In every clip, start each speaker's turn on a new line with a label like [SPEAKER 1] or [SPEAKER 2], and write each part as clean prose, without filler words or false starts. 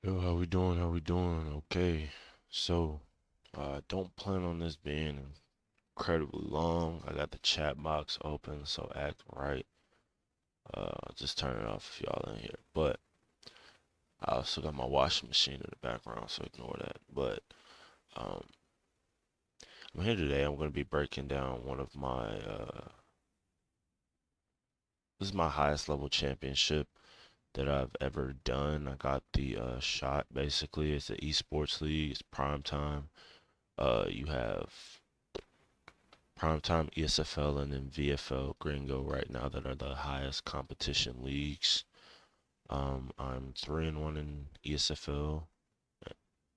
[SPEAKER 1] Yo, how we doing? How we doing? Okay. So, don't plan on this being incredibly long. I got the chat box open, so act right. Just turn it off if y'all in here. But I also got my washing machine in the background, so ignore that. But um, I'm here today. I'm going to be breaking down one of my this is my highest level championship that I've ever done. I got the shot basically. It's the esports league. It's prime time. You have Primetime ESFL and then VFL Gringo right now that are the highest competition leagues. I'm 3-1 in ESFL,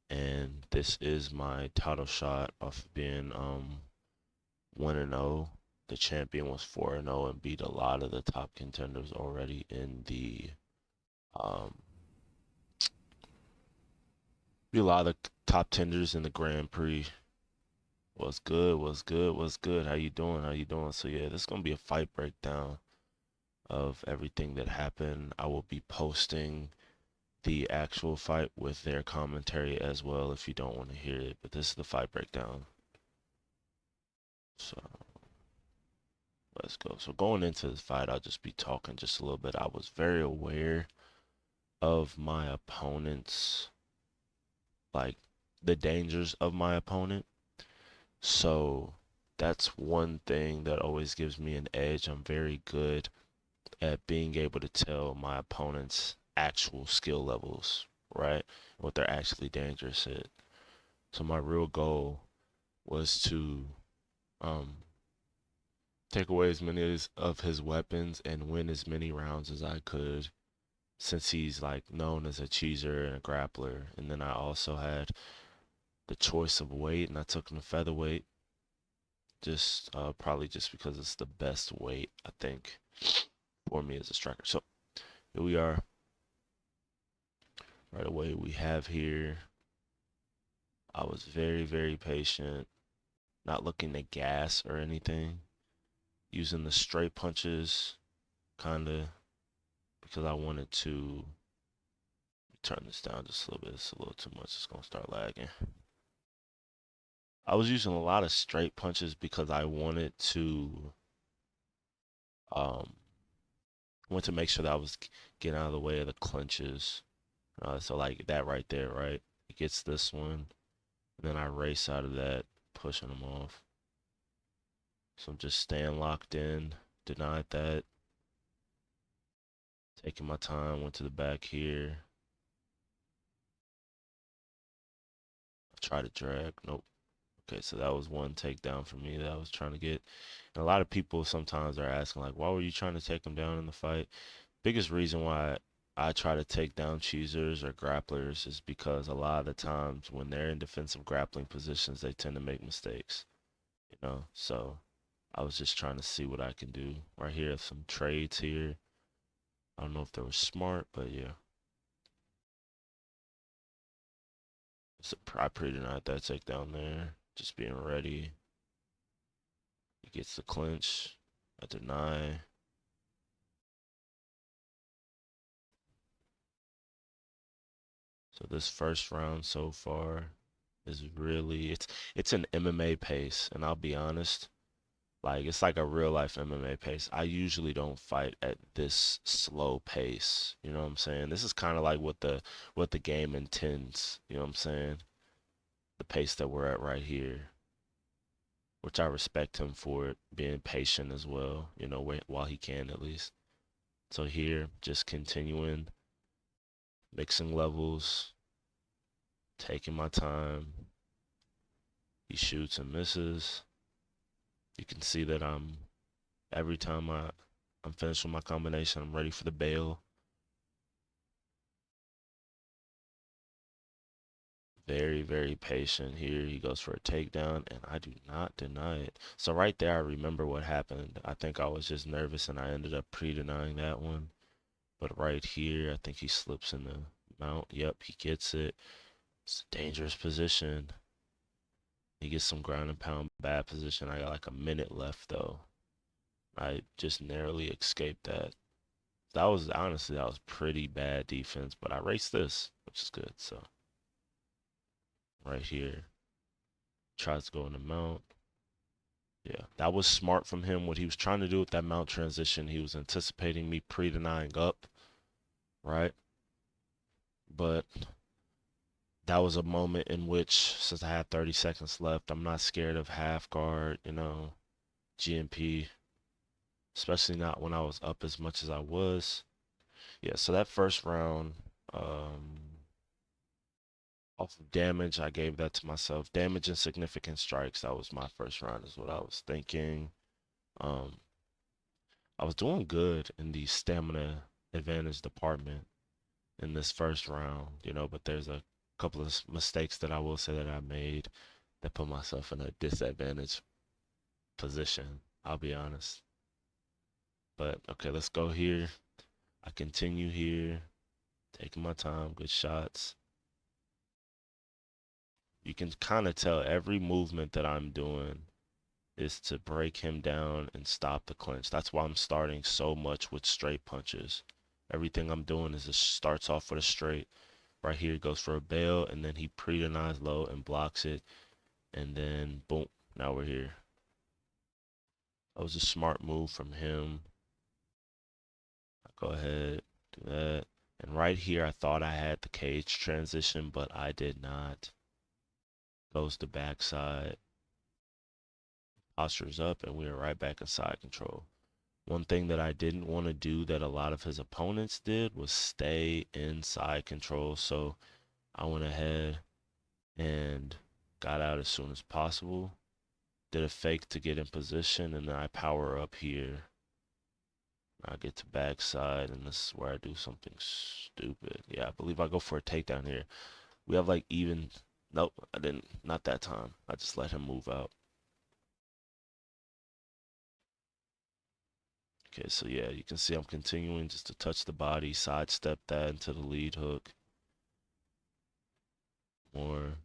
[SPEAKER 1] and this is my title shot off of being 1-0. The champion was 4-0 and beat a lot of the top contenders already in the um beat a lot of the top tenders in the Grand Prix. Was good, was good, was good. How you doing? How you doing? So yeah, this is gonna be a fight breakdown of everything that happened. I will be posting the actual fight with their commentary as well if you don't want to hear it. But this is the fight breakdown. So let's go. So going into this fight, I'll just be talking just a little bit. I was very aware of my opponent's, like, the dangers of my opponent. So that's one thing that always gives me an edge. I'm very good at being able to tell my opponent's actual skill levels, right? What they're actually dangerous at. So my real goal was to um, take away as many of his weapons and win as many rounds as I could, since he's like known as a cheeser and a grappler. And then I also had the choice of weight, and I took him to featherweight, just probably just because it's the best weight I think for me as a striker. So here we are. Right away, we have here. I was very, very patient, not looking to gas or anything, using the straight punches, kind of, because I wanted to turn this down just a little bit. It's a little too much. It's going to start lagging. I was using a lot of straight punches because I wanted to, um, want to make sure that I was getting out of the way of the clinches. So like that right there, right? It gets this one, and then I race out of that, pushing them off. So I'm just staying locked in, denied that, taking my time, went to the back here. I tried to drag, nope. Okay, so that was one takedown for me that I was trying to get. And a lot of people sometimes are asking, like, why were you trying to take him down in the fight? Biggest reason why I try to take down cheesers or grapplers is because a lot of the times when they're in defensive grappling positions, they tend to make mistakes, you know? So I was just trying to see what I can do. Right here, some trades here. I don't know if they were smart, but yeah. So I pre-denied that takedown there. Just being ready. He gets the clinch. I deny. So this first round so far is really it's an MMA pace, and I'll be honest, like it's like a real life MMA pace. I usually don't fight at this slow pace. You know what I'm saying? This is kind of like what the game intends. You know what I'm saying? The pace that we're at right here, which I respect him for it, being patient as well. You know, while he can at least. So here, just continuing, mixing levels, taking my time. He shoots and misses. You can see that every time I'm finished with my combination, I'm ready for the bail. Very, very patient here. He goes for a takedown, and I do not deny it. So right there, I remember what happened. I think I was just nervous, and I ended up pre-denying that one. But right here, I think he slips in the mount. Yep, he gets it. It's a dangerous position. He gets some ground and pound bad position. I got like a minute left though. I just narrowly escaped that. That was honestly that was pretty bad defense, but I raced this. which is good. So right here, tries to go in the mount. Yeah, that was smart from him. What he was trying to do with that mount transition, he was anticipating me pre-denying up, right? But that was a moment in which, since I had 30 seconds left, I'm not scared of half guard, GMP, especially not when I was up as much as I was. Yeah, so that first round, off of damage, I gave that to myself. Damage and significant strikes, that was my first round, is what I was thinking. Um, I was doing good in the stamina advantage department in this first round, but there's a couple of mistakes that I will say that I made that put myself in a disadvantaged position. I'll be honest. But okay, let's go here. I continue here, taking my time, good shots. You can kind of tell every movement that I'm doing is to break him down and stop the clinch. That's why I'm starting so much with straight punches. Everything I'm doing is it starts off with a straight. Right here, he goes for a bail, and then he pre-denies low and blocks it, and then boom, now we're here. That was a smart move from him. Go ahead, do that. And right here, I thought I had the cage transition, but I did not. Goes to backside. Posture's up, and we are right back in side control. One thing that I didn't want to do that a lot of his opponents did was stay in side control. So I went ahead and got out as soon as possible. Did a fake to get in position, and then I power up here. I get to backside, and this is where I do something stupid. Yeah, I believe I go for a takedown here. We have like even. Nope, I didn't. Not that time. I just let him move out. Okay, so yeah, you can see I'm continuing just to touch the body, sidestep that into the lead hook. More.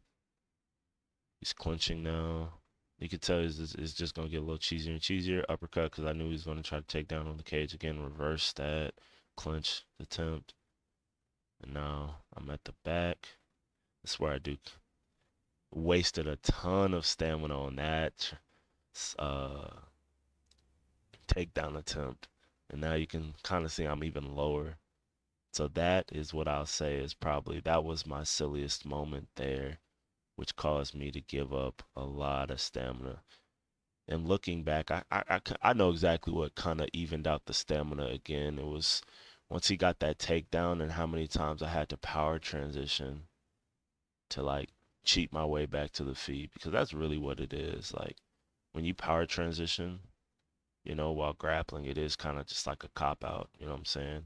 [SPEAKER 1] He's clinching now. You can tell it's just going to get a little cheesier and cheesier. Uppercut because I knew he was going to try to take down on the cage again. Reverse that. Clinch attempt. And now I'm at the back. That's where I do. Wasted a ton of stamina on that takedown attempt. And now you can kind of see I'm even lower. So that is what I'll say is probably, that was my silliest moment there, which caused me to give up a lot of stamina. And looking back, I know exactly what kind of evened out the stamina again. It was once he got that takedown and how many times I had to power transition to like cheat my way back to the feet, because that's really what it is. Like when you power transition, while grappling, it is kind of just like a cop out. You know what I'm saying?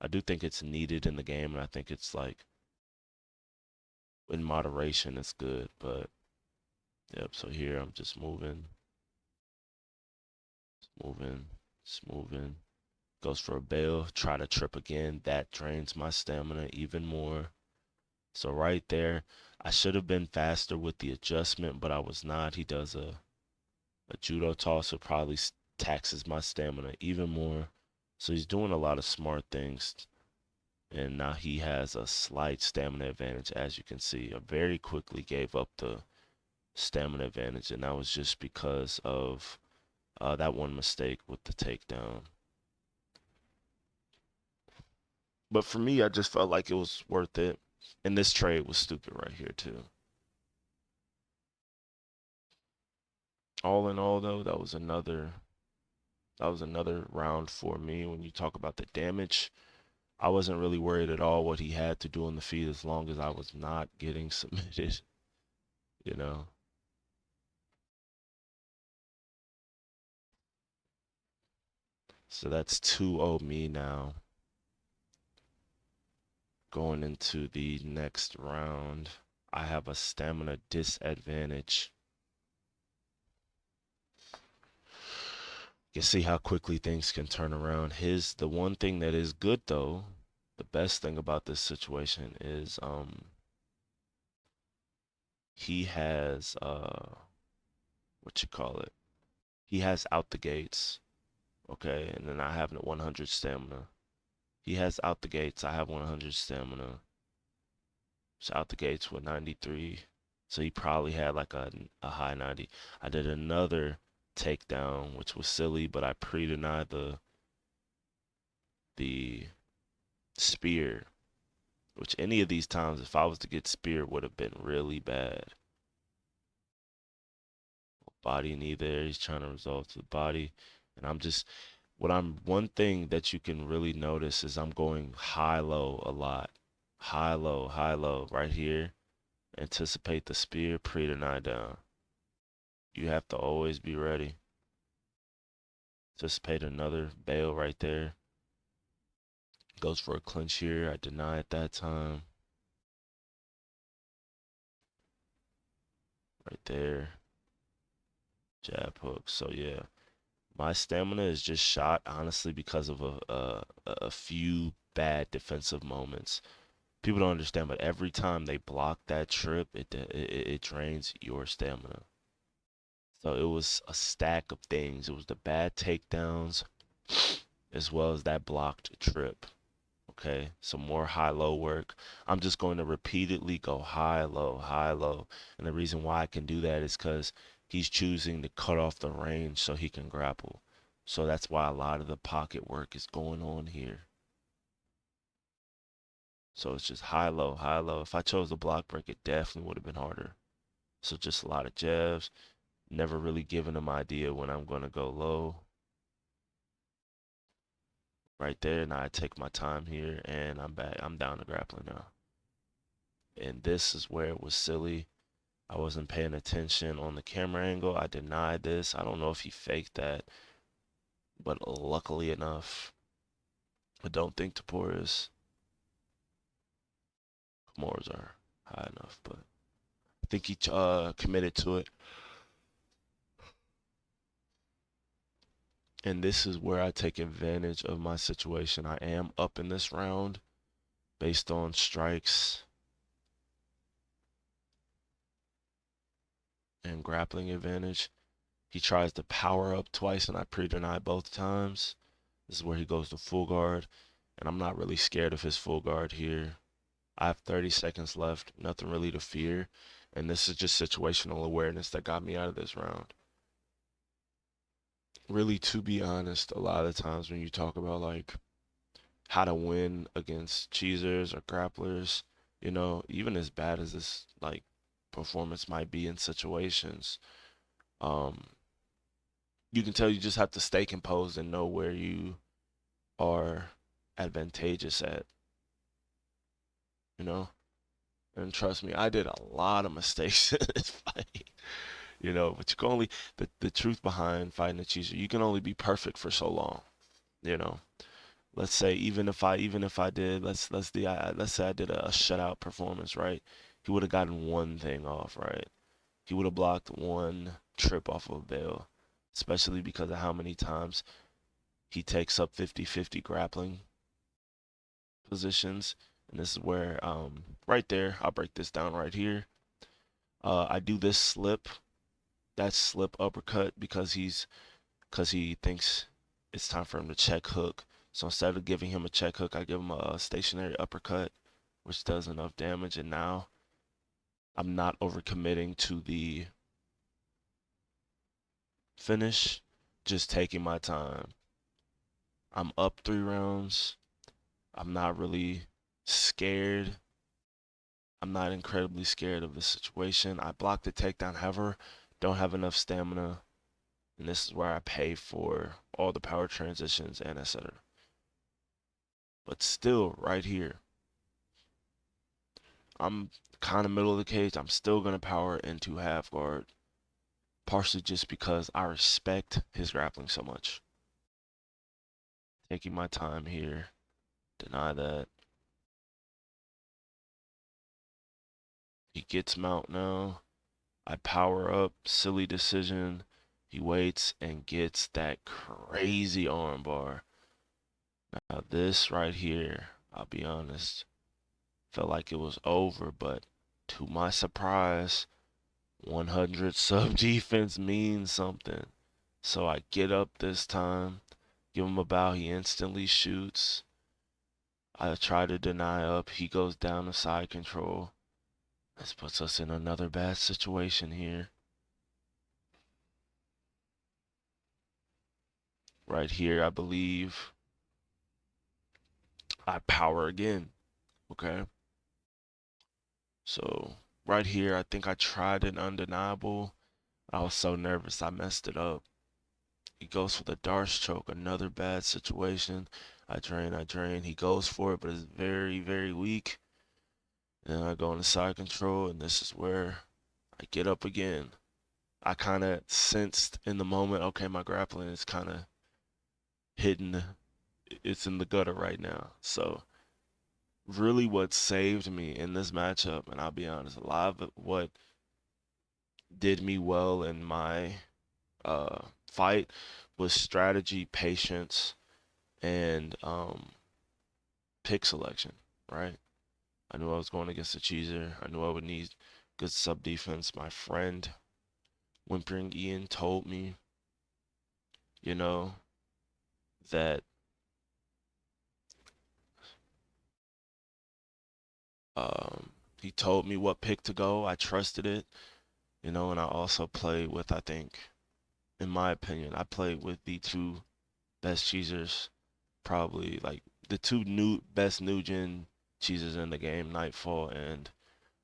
[SPEAKER 1] I do think it's needed in the game, and I think it's like in moderation, it's good. But yep. So here I'm just moving, moving, just moving. Goes for a bail, try to trip again. That drains my stamina even more. So right there, I should have been faster with the adjustment, but I was not. He does a judo toss, so probably taxes my stamina even more. So he's doing a lot of smart things. And now he has a slight stamina advantage, as you can see. I very quickly gave up the stamina advantage, and that was just because of that one mistake with the takedown. But for me, I just felt like it was worth it. And this trade was stupid right here, too. All in all, though, that was another round for me. When you talk about the damage, I wasn't really worried at all what he had to do on the feet as long as I was not getting submitted, you know. So that's 2-0 me now. Going into the next round, I have a stamina disadvantage. You can see how quickly things can turn around. The one thing that is good though, the best thing about this situation is he has what you call it? He has out the gates, okay? And then I have 100 stamina. He has out the gates, I have 100 stamina. was out the gates with 93. So he probably had like a high 90. I did another takedown, which was silly, but I pre-denied the spear, which any of these times, if I was to get spear, would have been really bad. Body knee there. He's trying to resolve to the body. And one thing that you can really notice is I'm going high low a lot. High low right here. Anticipate the spear, pre-deny down. You have to always be ready. Anticipate another bail right there. Goes for a clinch here. I deny at that time. Right there. Jab hook. So yeah, my stamina is just shot honestly because of a few bad defensive moments. People don't understand, but every time they block that trip, it drains your stamina. So it was a stack of things. It was the bad takedowns as well as that blocked trip. Okay, some more high-low work. I'm just going to repeatedly go high-low, high-low. And the reason why I can do that is because he's choosing to cut off the range so he can grapple. So that's why a lot of the pocket work is going on here. So it's just high-low, high-low. If I chose the block break, it definitely would have been harder. So just a lot of jabs. Never really giving him idea when I'm going to go low. Right there, now I take my time here, and I'm back. I'm down to grappling now. And this is where it was silly. I wasn't paying attention on the camera angle. I denied this. I don't know if he faked that, but luckily enough, I don't think Tapora's Kimura's are high enough, but I think he committed to it. And this is where I take advantage of my situation. I am up in this round based on strikes and grappling advantage. He tries to power up twice, and I pre-deny both times. This is where he goes to full guard, and I'm not really scared of his full guard here. I have 30 seconds left, nothing really to fear, and this is just situational awareness that got me out of this round. Really, to be honest, a lot of the times when you talk about like how to win against cheesers or grapplers, even as bad as this like performance might be in situations, um, you can tell you just have to stay composed and know where you are advantageous at, you know? And trust me, I did a lot of mistakes in this fight, but you can only, the truth behind fighting a cheeser, you can only be perfect for so long, you know? Let's say even if I did, let's say I did a shutout performance, right? He would have gotten one thing off, right? He would have blocked one trip off of bail, especially because of how many times he takes up 50-50 grappling positions. And this is where, right there, I'll break this down right here. I do this slip, that slip uppercut because he thinks it's time for him to check hook. So instead of giving him a check hook, I give him a stationary uppercut, which does enough damage. And now I'm not overcommitting to the finish, just taking my time. I'm up 3 rounds. I'm not really scared. I'm not incredibly scared of the situation. I blocked the takedown, however, don't have enough stamina. And this is where I pay for all the power transitions and etc. But still, right here, I'm kind of middle of the cage. I'm still going to power into half guard, partially just because I respect his grappling so much. Taking my time here. Deny that. He gets mount now. I power up. Silly decision. He waits and gets that crazy armbar. Now this right here, I'll be honest, felt like it was over, but to my surprise, 100 sub defense means something. So I get up this time, give him a bow, he instantly shoots. I try to deny up, he goes down to side control. This puts us in another bad situation here. Right here, I believe I power again. Okay. So right here, I think I tried an undeniable. I was so nervous I messed it up. He goes for the Darce choke, another bad situation. I drain. He goes for it, but it's very, very weak. And I go into side control, and this is where I get up again. I kind of sensed in the moment, okay, my grappling is kind of hidden. It's in the gutter right now. So really what saved me in this matchup, and I'll be honest, a lot of what did me well in my fight was strategy, patience, and pick selection, right? I knew I was going against a cheeser. I knew I would need good sub defense. My friend, Whimpering Ian, told me, you know, that he told me what pick to go. I trusted it, and I also played with, I think, in my opinion, I played with the two best cheesers, probably like the two best new gen cheesers in the game, Nightfall and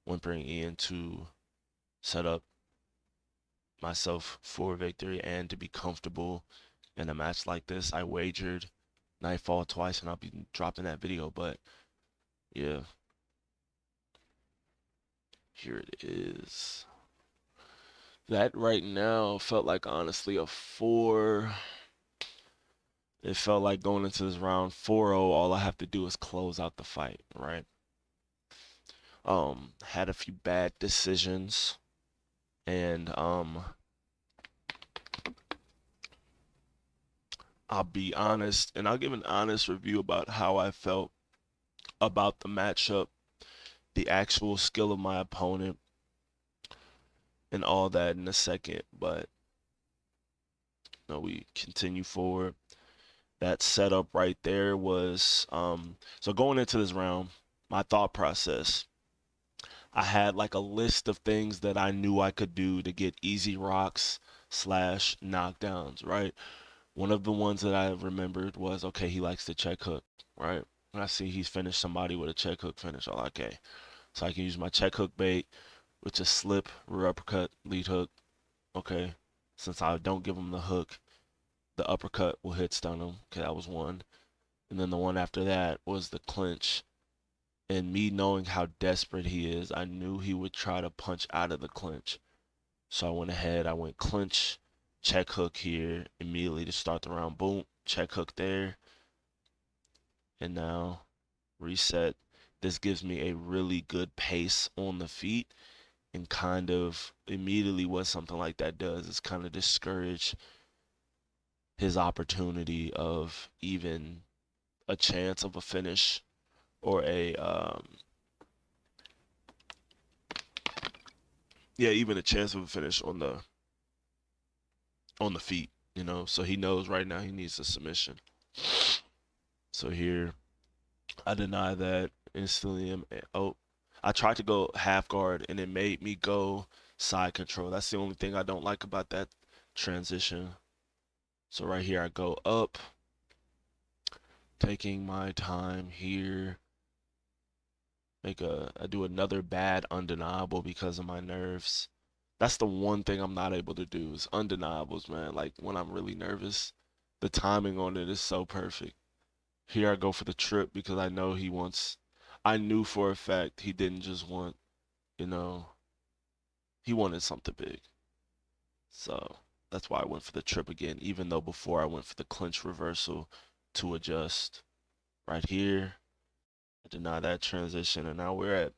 [SPEAKER 1] Whimpering Ian, to set up myself for victory and to be comfortable in a match like this. I wagered Nightfall twice, and I'll be dropping that video, but yeah, here it is. That right now felt like honestly a 4. It felt like going into this round 4-0, all I have to do is close out the fight, right? Had a few bad decisions, and I'll be honest, and I'll give an honest review about how I felt about the matchup, the actual skill of my opponent, and all that in a second. But no, we continue forward. That setup right there was so going into this round, my thought process. I had like a list of things that I knew I could do to get easy rocks slash knockdowns, right? One of the ones that I remembered was, okay, he likes to check hook, right? When I see he's finished somebody with a check hook finish, I'm like, okay. So I can use my check hook bait, which is slip, rear uppercut, lead hook, okay? Since I don't give him the hook, the uppercut will hit stun him. Okay, that was one. And then the one after that was the clinch. And me knowing how desperate he is, I knew he would try to punch out of the clinch. So I went ahead, I went clinch, check hook here immediately to start the round. Boom, check hook there. And now reset. This gives me a really good pace on the feet, and kind of immediately what something like that does is kind of discourage his opportunity of even a chance of a finish or even a chance of a finish on the feet, So he knows right now he needs a submission. So here I deny that instantly. Oh, I tried to go half guard and it made me go side control. That's the only thing I don't like about that transition. So right here I go up, taking my time here. I do another bad undeniable because of my nerves. That's the one thing I'm not able to do is undeniables, man. Like when I'm really nervous, the timing on it is so perfect. Here I go for the trip because I knew for a fact he didn't just want, you know, he wanted something big. So that's why I went for the trip again, even though before I went for the clinch reversal to adjust. Right here, I deny that transition, and now we're at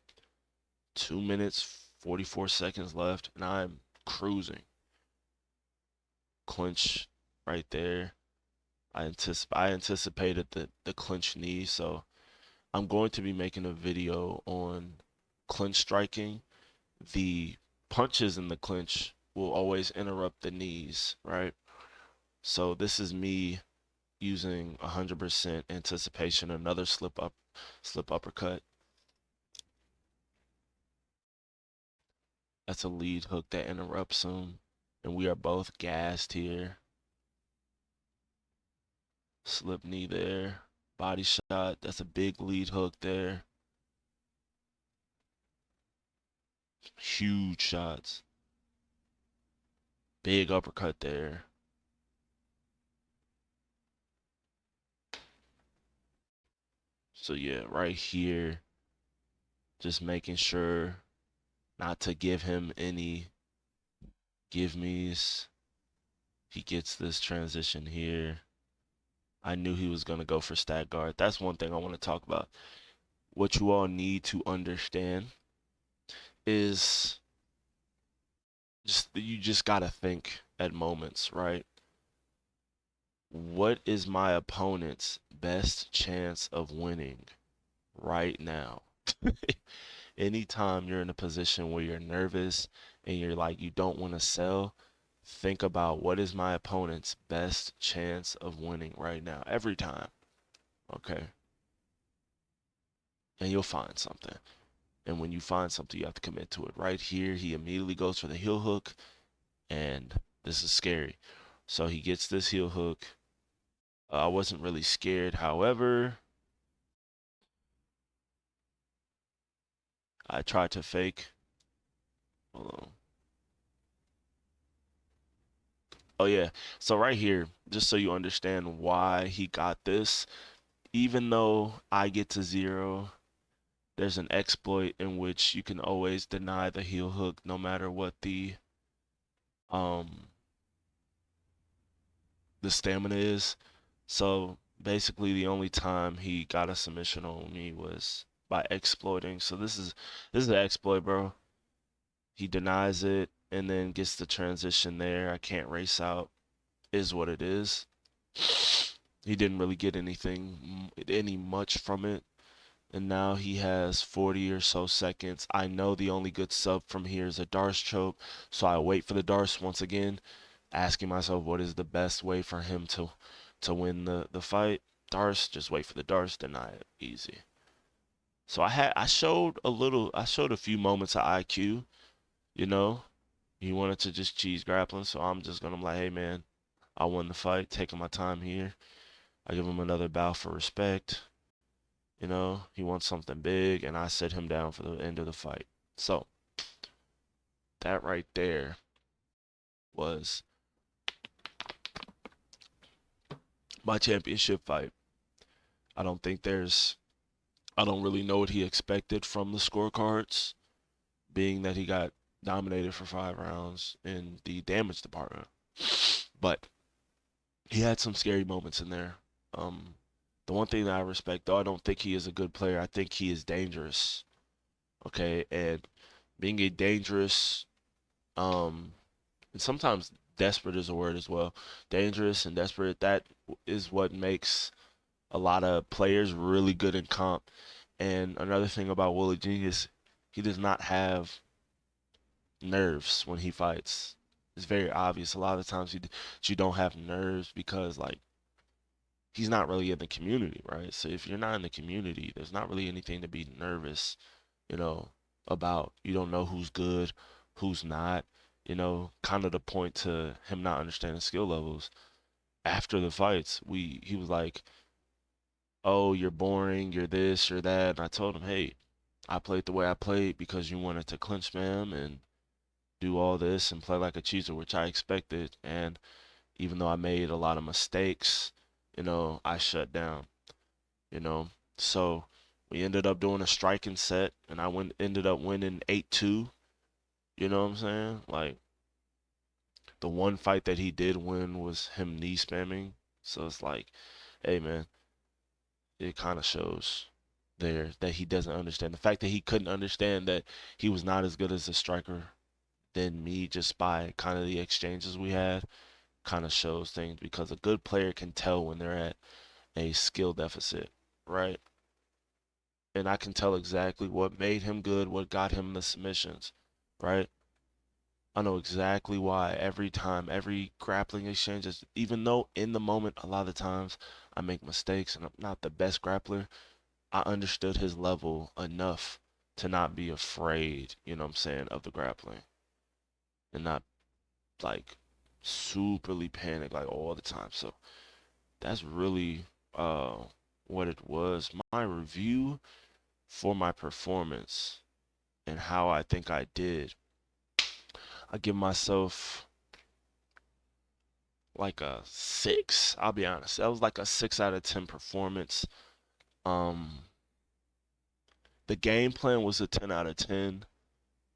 [SPEAKER 1] 2 minutes, 44 seconds left, and I'm cruising. Clinch right there. I anticipated the clinch knee, so I'm going to be making a video on clinch striking. The punches in the clinch will always interrupt the knees, right? So this is me using 100% anticipation, another slip uppercut. That's a lead hook that interrupts him. And we are both gassed here. Slip knee there. Body shot. That's a big lead hook there. Huge shots. Big uppercut there. So yeah, right here, just making sure not to give him any give me's. He gets this transition here. I knew he was going to go for stat guard. That's one thing I want to talk about. What you all need to understand is you just got to think at moments, right? What is my opponent's best chance of winning right now? Anytime you're in a position where you're nervous and you're like, you don't want to sell, think about what is my opponent's best chance of winning right now, every time. Okay. And you'll find something. And when you find something, you have to commit to it. Right here, he immediately goes for the heel hook, and this is scary. So he gets this heel hook. I wasn't really scared. However, I tried to fake. Hold on. Oh yeah. So right here, just so you understand why he got this, even though I get to 0, there's an exploit in which you can always deny the heel hook no matter what um the stamina is. So basically the only time he got a submission on me was by exploiting. So this is an exploit, bro. He denies it and then gets the transition there. I can't race out, is what it is. He didn't really get any much from it. And now he has 40 or so seconds. I know the only good sub from here is a Darce choke, so I wait for the Darce once again, asking myself what is the best way for him to win the fight. Darce, just wait for the Darce, deny it, easy. So I showed a few moments of IQ, you know. He wanted to just cheese grappling, so I'm just gonna be like, hey man, I won the fight, taking my time here. I give him another bow for respect. You know, he wants something big, and I sit him down for the end of the fight. So that right there was my championship fight. I don't think I don't really know what he expected from the scorecards, being that he got dominated for 5 rounds in the damage department. But he had some scary moments in there. Um, the one thing that I respect, though I don't think he is a good player, I think he is dangerous. Okay, and being a dangerous, and sometimes desperate is a word as well. Dangerous and desperate, that is what makes a lot of players really good in comp. And another thing about Willie Genius, he does not have nerves when he fights. It's very obvious. A lot of times you don't have nerves because like he's not really in the community, right? So if you're not in the community, there's not really anything to be nervous, you know, about. You don't know who's good, who's not, kind of the point to him not understanding skill levels. After the fights, he was like, "Oh, you're boring, you're this, you're that." And I told him, "Hey, I played the way I played because you wanted to clinch spam and do all this and play like a cheeser, which I expected. And even though I made a lot of mistakes, I shut down, you know. So we ended up doing a striking set, and ended up winning 8-2. You know what I'm saying? Like the one fight that he did win was him knee spamming. So it's like, hey man, it kind of shows there that he doesn't understand. The fact that he couldn't understand that he was not as good as a striker than me just by kind of the exchanges we had kind of shows things because a good player can tell when they're at a skill deficit, right? And I can tell exactly what made him good, what got him the submissions, right? I know exactly why every time, every grappling exchange is, even though in the moment, a lot of times I make mistakes and I'm not the best grappler, I understood his level enough to not be afraid, you know what I'm saying, of the grappling. and not like superly panic like all the time. So that's really uh what it was. My review for my performance and how I think I did. I give myself like a 6. I'll be honest. That was like a 6 out of 10 performance. Um the game plan was a 10 out of 10.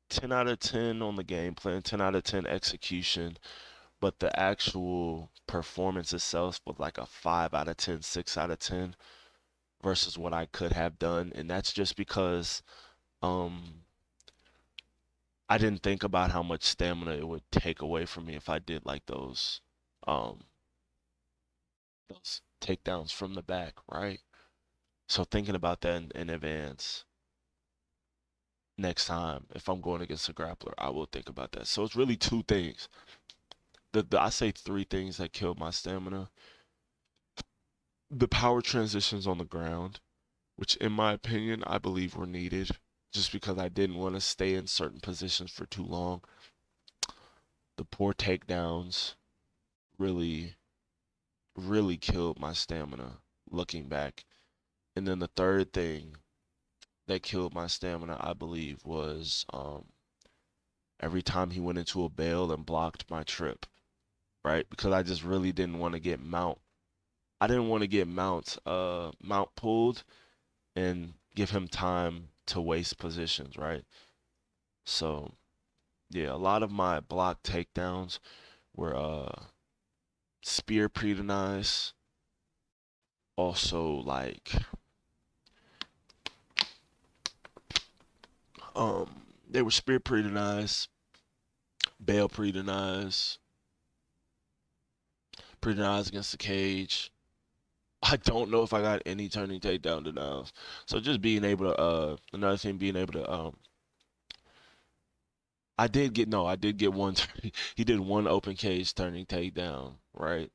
[SPEAKER 1] 10 out of 10 on the game plan, 10 out of 10 execution, but the actual performance itself was like a 5 out of 10, 6 out of 10 versus what I could have done. And that's just because um I didn't think about how much stamina it would take away from me if I did like um those takedowns from the back, right? So thinking about that in advance, next time if I'm going against a grappler, I will think about that. So it's really two things. I say three things that killed my stamina. The power transitions on the ground, which in my opinion I believe were needed, just because I didn't want to stay in certain positions for too long. The poor takedowns really, really killed my stamina looking back. And then the third thing that killed my stamina, I believe, was every time he went into a bail and blocked my trip, right? Because I just really didn't want to get mount. I didn't want to get mount pulled and give him time to waste positions, right? So yeah, a lot of my block takedowns were spear pre-denies, also like they were spear pre-denies, bail pre-denies, pre-denies against the cage. I don't know if I got any turning takedown denials. So just being able to another thing being able to I did get one he did one open cage turning takedown, right?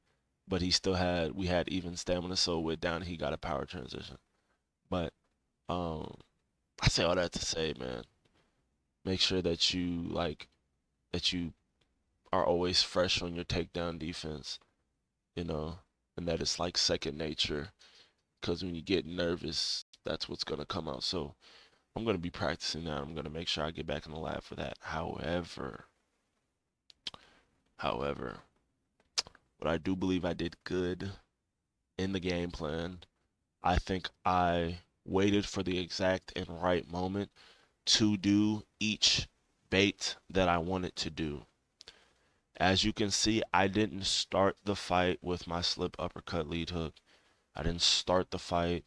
[SPEAKER 1] But we had even stamina, so with down he got a power transition. But um I say all that to say, man, make sure that that you are always fresh on your takedown defense, you know, and that it's like second nature. Because when you get nervous, that's what's gonna come out. So I'm gonna be practicing that. I'm gonna make sure I get back in the lab for that. However, but I do believe I did good in the game plan. I think I waited for the exact and right moment to do each bait that I wanted to do. As you can see, I didn't start the fight with my slip uppercut lead hook. I didn't start the fight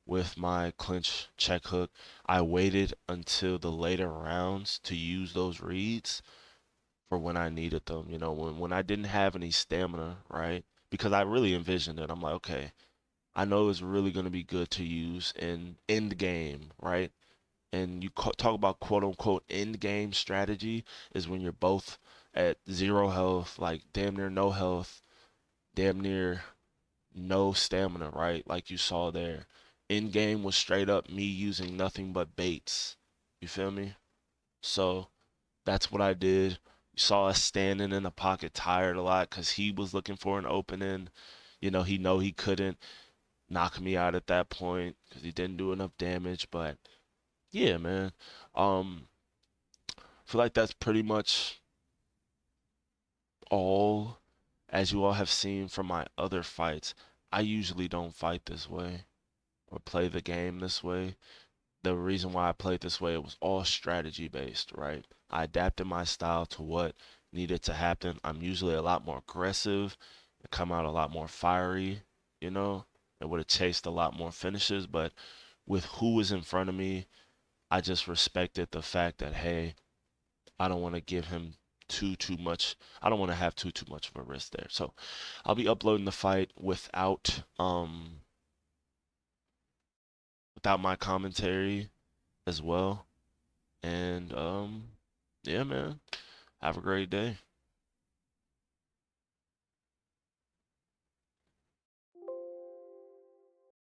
[SPEAKER 1] with my clinch check hook. I waited until the later rounds to use those reads for when I needed them. You know, when I didn't have any stamina, right? Because I really envisioned it. I'm like, okay, I know it's really going to be good to use in end game, right? And you talk about quote unquote end game strategy is when you're both at zero health, like damn near no health, damn near no stamina, right? Like you saw there. In game was straight up me using nothing but baits. You feel me? So that's what I did. You saw us standing in the pocket tired a lot because he was looking for an opening. You know, he couldn't knock me out at that point because he didn't do enough damage. But yeah, man. I feel like that's pretty much all. As you all have seen from my other fights, I usually don't fight this way or play the game this way. The reason why I played this way, it was all strategy based, right? I adapted my style to what needed to happen. I'm usually a lot more aggressive, and come out a lot more fiery, you know. It would have chased a lot more finishes, but with who was in front of me, I just respected the fact that hey, I don't want to give him too much. I don't want to have too much of a risk there. So I'll be uploading the fight without my commentary as well. And yeah, man. Have a great day.